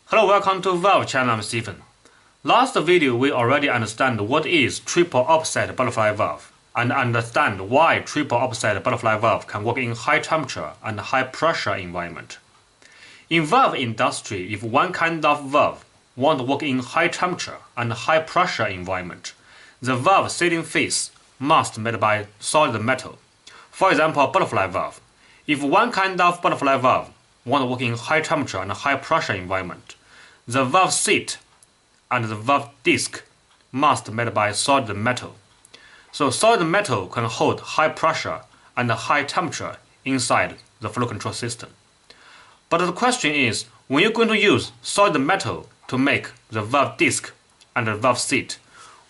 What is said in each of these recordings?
Hello, welcome to Valve channel. I'm Stephen. Last video we already understand what is triple offset butterfly valve and understand why triple offset butterfly valve can work in high temperature and high pressure environment. In valve industry, if one kind of valve want to work in high temperature and high pressure environment, the valve sealing face must be made by solid metal. For example, butterfly valve. If one kind of butterfly valve want to work in high temperature and high pressure environment, the valve seat and the valve disc must be made by solid metal. So solid metal can hold high pressure and high temperature inside the flow control system. But the question is, when you're going to use solid metal to make the valve disc and the valve seat,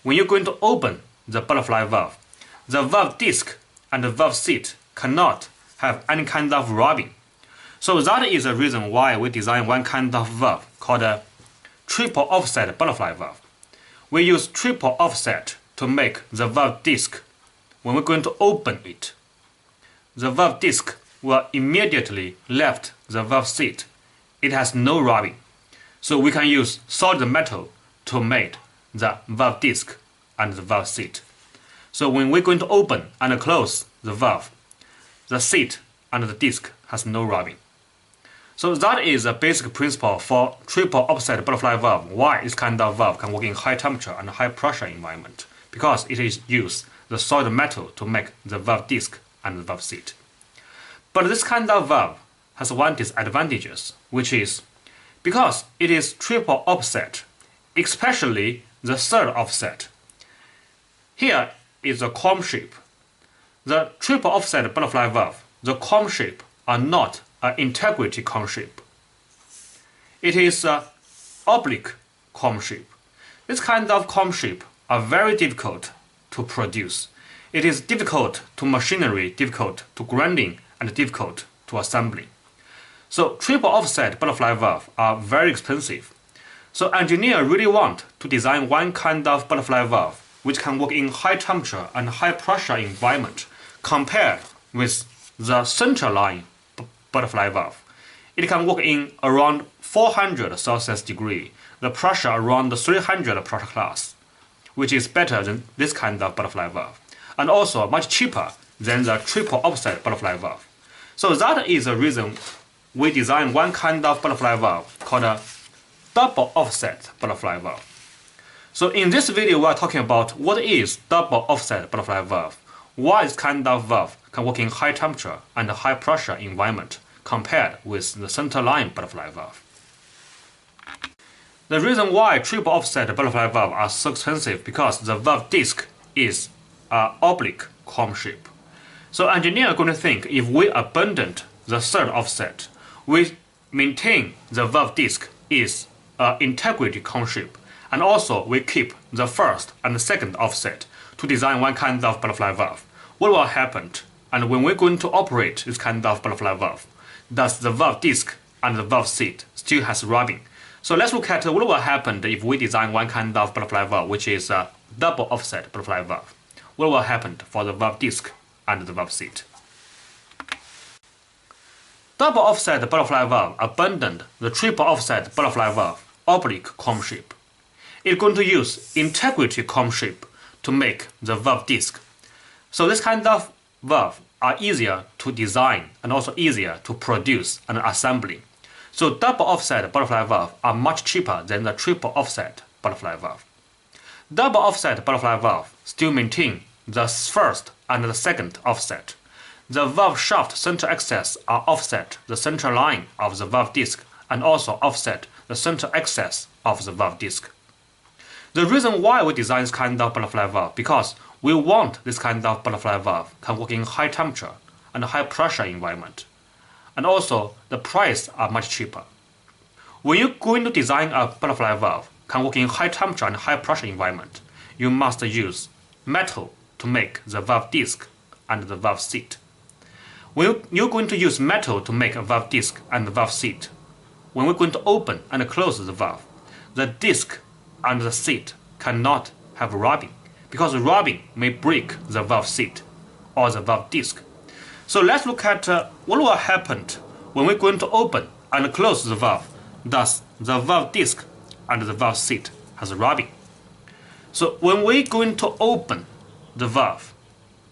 when you're going to open the butterfly valve, the valve disc and the valve seat cannot have any kind of rubbing. So that is the reason why we design one kind of valve called a triple offset butterfly valve. We use triple offset to make the valve disc. When we're going to open it, the valve disc will immediately left the valve seat. It has no rubbing. So we can use solid metal to make the valve disc and the valve seat. So when we're going to open and close the valve, the seat and the disc has no rubbing. So that is a basic principle for triple offset butterfly valve. Why this kind of valve can work in high temperature and high pressure environment? Because it is use the solid metal to make the valve disc and the valve seat. But this kind of valve has one disadvantages, which is because it is triple offset, especially the third offset. Here is the comb shape. The triple offset butterfly valve, the comb shape are not an integrity comb shape. It is an oblique comb shape. This kind of comb shape are very difficult to produce. It is difficult to machinery, difficult to grinding, and difficult to assembly. So triple offset butterfly valve are very expensive. So engineers really want to design one kind of butterfly valve which can work in high temperature and high pressure environment compared with the center line butterfly valve. It can work in around 400 Celsius degree, the pressure around 300 pressure class, which is better than this kind of butterfly valve, and also much cheaper than the triple offset butterfly valve. So that is the reason we design one kind of butterfly valve called a double offset butterfly valve. So in this video we are talking about what is double offset butterfly valve, why this kind of valve can work in high temperature and high pressure environment compared with the center line butterfly valve. The reason why triple offset butterfly valve are so expensive because the valve disc is an oblique comb shape. So engineers are going to think if we abandon the third offset, we maintain the valve disc is an integrity comb shape, and also we keep the first and the second offset to design one kind of butterfly valve. What will happen? And when we're going to operate this kind of butterfly valve, does the valve disc and the valve seat still has rubbing? So let's look at what will happen if we design one kind of butterfly valve, which is a double offset butterfly valve. What will happen for the valve disc and the valve seat? Double offset butterfly valve abandoned the triple offset butterfly valve oblique comb shape. It's going to use integrity comb shape to make the valve disc. So this kind of valve are easier to design and also easier to produce and assembly. So double offset butterfly valve are much cheaper than the triple offset butterfly valve. Double offset butterfly valve still maintain the first and the second offset. The valve shaft center axis are offset the center line of the valve disc and also offset the center axis of the valve disc. The reason why we design this kind of butterfly valve because we want this kind of butterfly valve can work in high temperature and high pressure environment. And also the price are much cheaper. When you're going to design a butterfly valve can work in high temperature and high pressure environment, you must use metal to make the valve disc and the valve seat. When you're going to use metal to make a valve disc and the valve seat, when we're going to open and close the valve, the disc and the seat cannot have rubbing because rubbing may break the valve seat or the valve disc. So let's look at what will happen when we're going to open and close the valve. Thus, the valve disc and the valve seat has rubbing. So when we're going to open the valve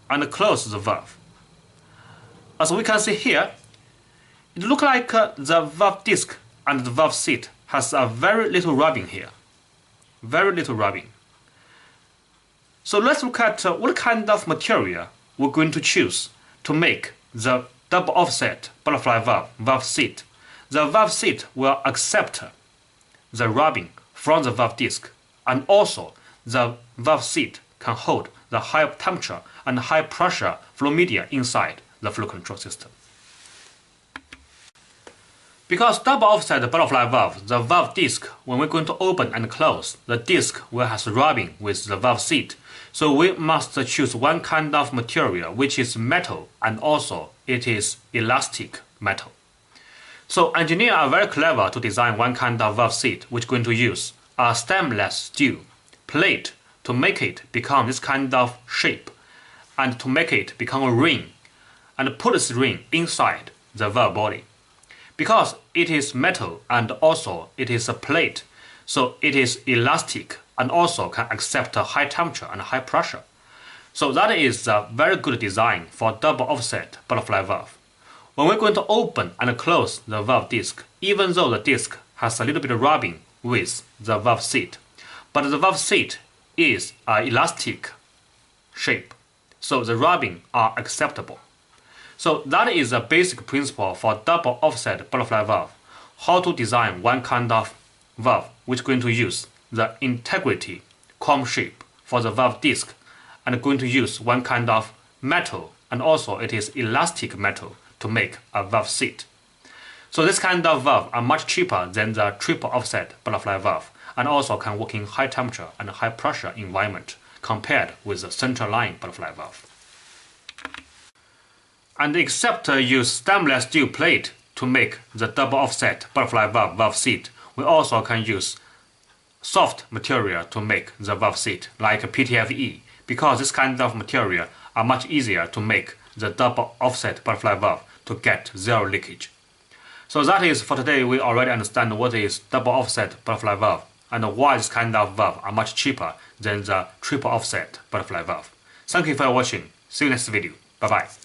and close the valve, as we can see here, it looks like the valve disc and the valve seat has a very little rubbing here. Very little rubbing. So let's look at what kind of material we're going to choose to make the double offset butterfly valve seat. The valve seat will accept the rubbing from the valve disc, and also the valve seat can hold the high temperature and high pressure flow media inside the flow control system. Because double offset butterfly valve, the valve disc, when we're going to open and close, the disc will have rubbing with the valve seat. So we must choose one kind of material which is metal, and also it is elastic metal. So engineers are very clever to design one kind of valve seat which is going to use a stainless steel plate to make it become this kind of shape, and to make it become a ring, and put this ring inside the valve body. Because it is metal and also it is a plate, so it is elastic and also can accept a high temperature and high pressure. So that is a very good design for double offset butterfly valve. When we're going to open and close the valve disc, even though the disc has a little bit of rubbing with the valve seat, but the valve seat is an elastic shape, so the rubbing are acceptable. So that is a basic principle for double offset butterfly valve. How to design one kind of valve which is going to use the integrity comb shape for the valve disc, and going to use one kind of metal, and also it is elastic metal to make a valve seat. So this kind of valve are much cheaper than the triple offset butterfly valve, and also can work in high temperature and high pressure environment compared with the central line butterfly valve. And except use stainless steel plate to make the double offset butterfly valve seat, we also can use soft material to make the valve seat, like PTFE, because this kind of material are much easier to make the double offset butterfly valve to get zero leakage. So that is for today. We already understand what is double offset butterfly valve and why this kind of valve are much cheaper than the triple offset butterfly valve. Thank you for watching. See you next video. Bye bye.